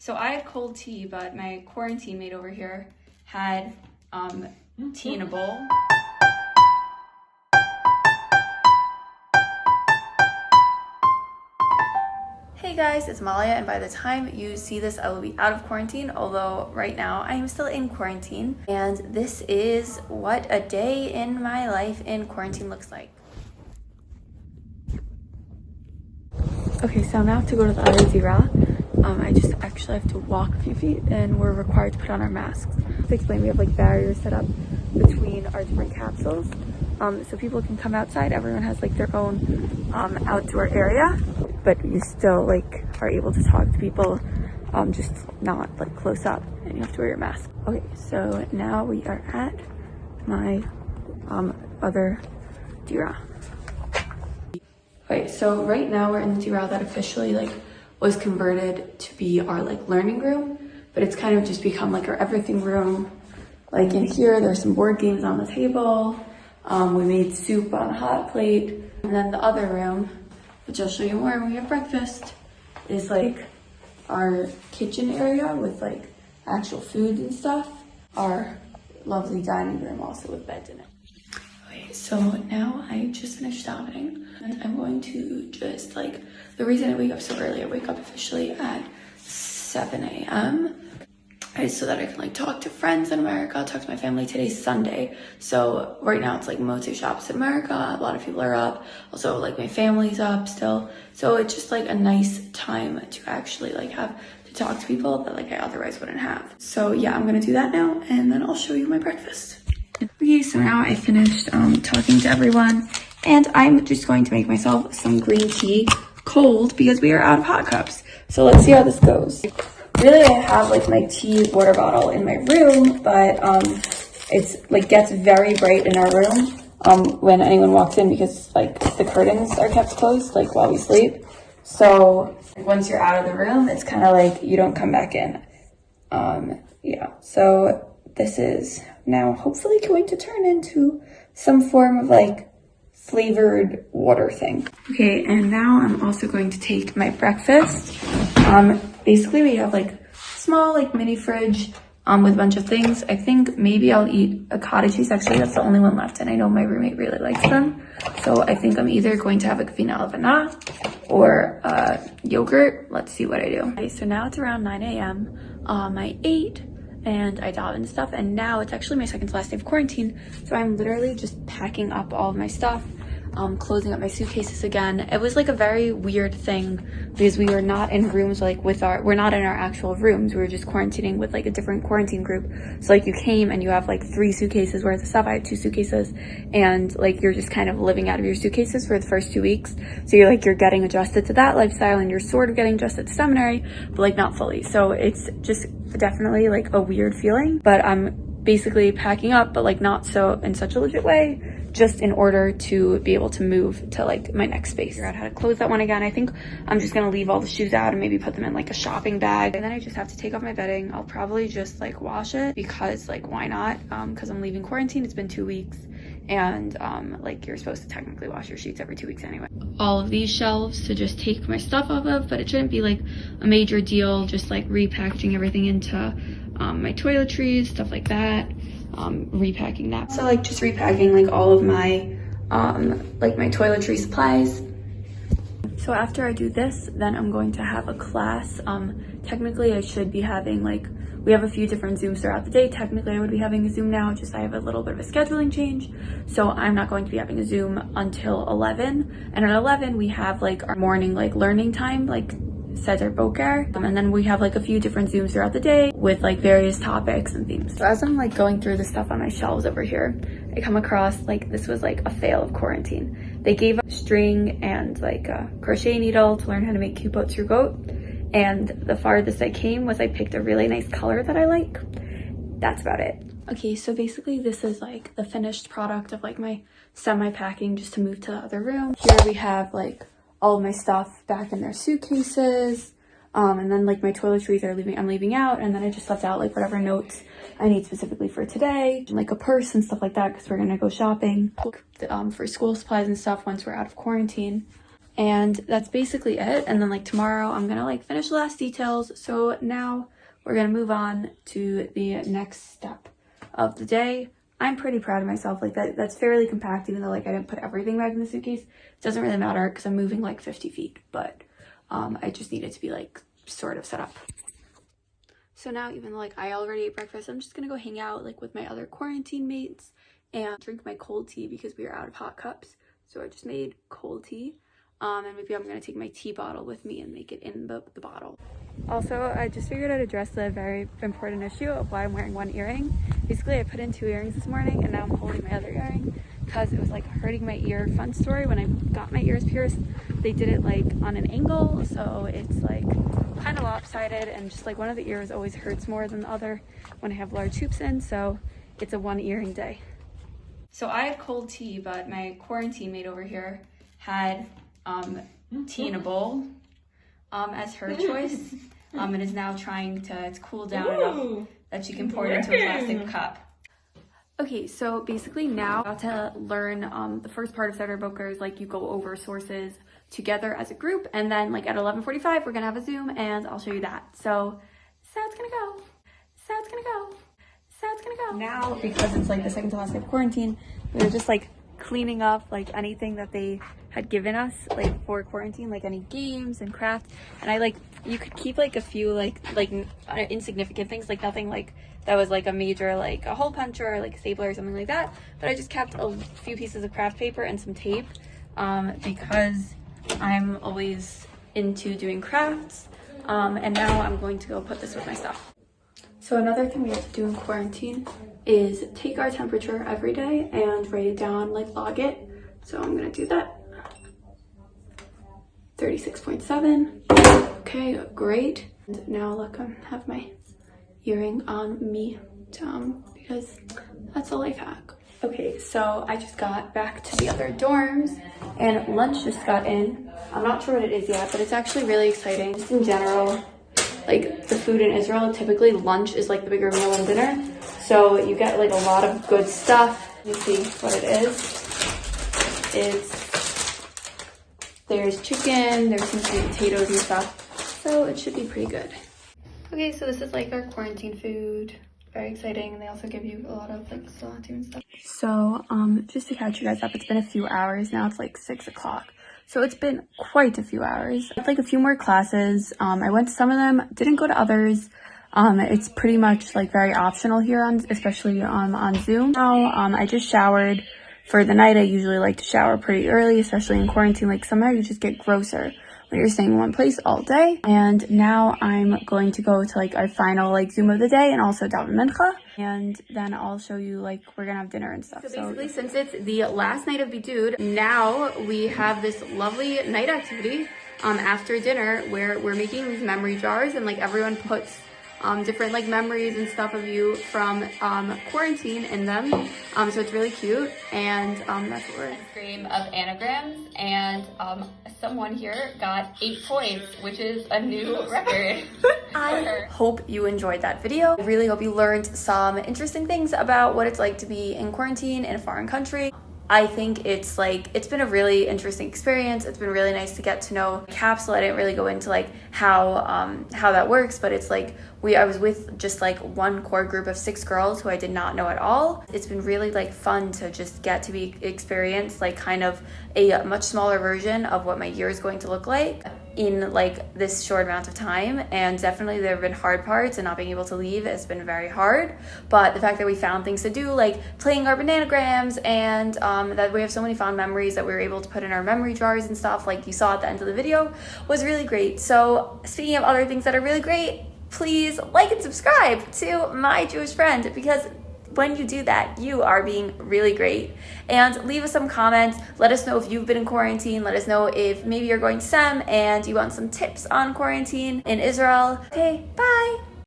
So I had cold tea, but my quarantine mate over here had tea in a bowl. Hey guys, it's Amalya, and by the time you see this, I will be out of quarantine, although right now I am still in quarantine. And this is what a day in my life in quarantine looks like. Okay, so now I have to go to the other zebra. I just actually have to walk a few feet and we're required to put on our masks. To explain, we have like barriers set up between our different capsules. So people can come outside. Everyone has like their own outdoor area, but you still like are able to talk to people, just not like close up, and you have to wear your mask. Okay, so now we are at my other DRA. Okay, so right now we're in the DRA that officially like was converted to be our like learning room, but it's kind of just become like our everything room. Like in here, there's some board games on the table. We made soup on a hot plate. And then the other room, which I'll show you more when we have breakfast, is like our kitchen area with like actual food and stuff. Our lovely dining room also with beds in it. Okay, so now I just finished shopping and I'm going to just like, the reason I wake up so early, I wake up officially at 7 a.m. so that I can like talk to friends in America, talk to my family. Today's Sunday, so right now it's like Moto shops in America. A lot of people are up. Also like my family's up still. So it's just like a nice time to actually like have to talk to people that like I otherwise wouldn't have. So yeah, I'm gonna do that now and then I'll show you my breakfast. Okay, so now I finished talking to everyone and I'm just going to make myself some green tea cold because we are out of hot cups. So let's see how this goes. Really, I have like my tea water bottle in my room, but it's like gets very bright in our room when anyone walks in because like the curtains are kept closed like while we sleep. So once you're out of the room, it's kind of like you don't come back in. Yeah, so this is now hopefully going to turn into some form of like flavored water thing. Okay, and now I'm also going to take my breakfast. Basically we have like small like mini fridge with a bunch of things. I think maybe I'll eat a cottage cheese. Actually, that's the only one left and I know my roommate really likes them. So I think I'm either going to have a café à la banana or yogurt. Let's see what I do. Okay, so now it's around 9 a.m. I ate and I davened and stuff, and now it's actually my second to last day of quarantine. So I'm literally just packing up all of my stuff. Closing up my suitcases again. It was like a very weird thing because we were not in rooms like we're not in our actual rooms. We were just quarantining with like a different quarantine group. So like you came and you have like 3 suitcases worth of stuff. I had 2 suitcases and like you're just kind of living out of your suitcases for the first 2 weeks. So you're getting adjusted to that lifestyle and you're sort of getting adjusted to Seminary, but like not fully. So it's just definitely like a weird feeling, but I'm basically packing up, but like not so in such a legit way, just in order to be able to move to like my next space. Figure out how to close that one again. I think I'm just gonna leave all the shoes out and maybe put them in like a shopping bag, and then I just have to take off my bedding. I'll probably just like wash it because like why not, because I'm leaving quarantine. It's been 2 weeks and like you're supposed to technically wash your sheets every 2 weeks anyway. All of these shelves to just take my stuff off of, but it shouldn't be like a major deal, just like repackaging everything into my toiletries, stuff like that, repacking that. So like just repacking like all of my like my toiletry supplies. So after I do this, then I'm going to have a class. Technically I should be having like, we have a few different Zooms throughout the day. Technically I would be having a Zoom now, just I have a little bit of a scheduling change. So I'm not going to be having a Zoom until 11. And at 11 we have like our morning like learning time, like Cesar Boker, and then we have like a few different Zooms throughout the day with like various topics and themes. So as I'm like going through the stuff on my shelves over here, I come across like this was like a fail of quarantine. They gave us string and like a crochet needle to learn how to make cute boats through goat, and the farthest I came was I picked a really nice color that I like. That's about it. Okay, so basically this is like the finished product of like my semi-packing just to move to the other room. Here we have like all of my stuff back in their suitcases, and then like my toiletries I'm leaving out, and then I just left out like whatever notes I need specifically for today, like a purse and stuff like that because we're gonna go shopping for school supplies and stuff once we're out of quarantine. And that's basically it. And then like tomorrow I'm gonna like finish the last details. So now we're gonna move on to the next step of the day. I'm pretty proud of myself. Like that's fairly compact, even though like I didn't put everything back in the suitcase. It doesn't really matter because I'm moving like 50 feet, but I just need it to be like sort of set up. So now, even though like I already ate breakfast, I'm just gonna go hang out like with my other quarantine mates and drink my cold tea because we are out of hot cups. So I just made cold tea. And maybe I'm gonna take my tea bottle with me and make it in the bottle. Also, I just figured I'd address the very important issue of why I'm wearing one earring. Basically, I put in 2 earrings this morning and now I'm holding my other earring because it was like hurting my ear. Fun story, when I got my ears pierced, they did it like on an angle, so it's like kind of lopsided, and just like one of the ears always hurts more than the other when I have large hoops in, so it's a 1 earring day. So I had cold tea, but my quarantine mate over here had tea in a bowl as her choice. And is now trying to cool down enough that she can pour it into a plastic cup. Okay, so basically now I'm about to learn the first part of Saturday Bookers. Like, you go over sources together as a group, and then like at 11:45 we're gonna have a Zoom and I'll show you that. So it's gonna go. It's gonna go. It's gonna go. Now, because it's like the second to last day of quarantine, we're just like cleaning up like anything that they had given us like for quarantine, like any games and crafts. And I like, you could keep like a few like insignificant things, like nothing like that was like a major, like a hole puncher or like a stapler or something like that, but I just kept a few pieces of craft paper and some tape because I'm always into doing crafts. And now I'm going to go put this with my stuff. So another thing we have to do in quarantine is take our temperature every day and write it down, like log it. So I'm gonna do that. 36.7. Okay, great. And now look, I have my earring on me because that's a life hack. Okay, so I just got back to the other dorms and lunch just got in. I'm not sure what it is yet, but it's actually really exciting. Just in general, like the food in Israel, typically lunch is like the bigger meal than dinner. So you get like a lot of good stuff. Let me see what it is. There's chicken, there's some sweet potatoes and stuff. So it should be pretty good. Okay, so this is like our quarantine food. Very exciting. And they also give you a lot of like salatu and stuff. So just to catch you guys up, it's been a few hours now. It's like 6 o'clock. So it's been quite a few hours. I have like a few more classes. I went to some of them, didn't go to others. It's pretty much like very optional here especially on Zoom. Now, I just showered for the night. I usually like to shower pretty early, especially in quarantine. Like somehow you just get grosser when you're staying in one place all day. And now I'm going to go to like our final like Zoom of the day and also daven mincha. And then I'll show you like we're gonna have dinner and stuff. So basically, since it's the last night of Bidud, now we have this lovely night activity after dinner where we're making these memory jars, and like everyone puts different like memories and stuff of you from quarantine in them. So it's really cute, and that's what we're game of anagrams, and someone here got 8 points, which is a new record. I hope you enjoyed that video. I really hope you learned some interesting things about what it's like to be in quarantine in a foreign country. I think it's been a really interesting experience. It's been really nice to get to know Capsule. I didn't really go into like how that works, but it's like I was with just like one core group of 6 girls who I did not know at all. It's been really like fun to just get to experience like kind of a much smaller version of what my year is going to look like in like this short amount of time. And definitely there have been hard parts, and not being able to leave has been very hard, but the fact that we found things to do, like playing our bananagrams, and that we have so many fond memories that we were able to put in our memory jars and stuff like you saw at the end of the video was really great. So speaking of other things that are really great, please like and subscribe to My Jewish Friend, because when you do that, you are being really great. And leave us some comments. Let us know if you've been in quarantine. Let us know if maybe you're going to SEM and you want some tips on quarantine in Israel. Okay, bye.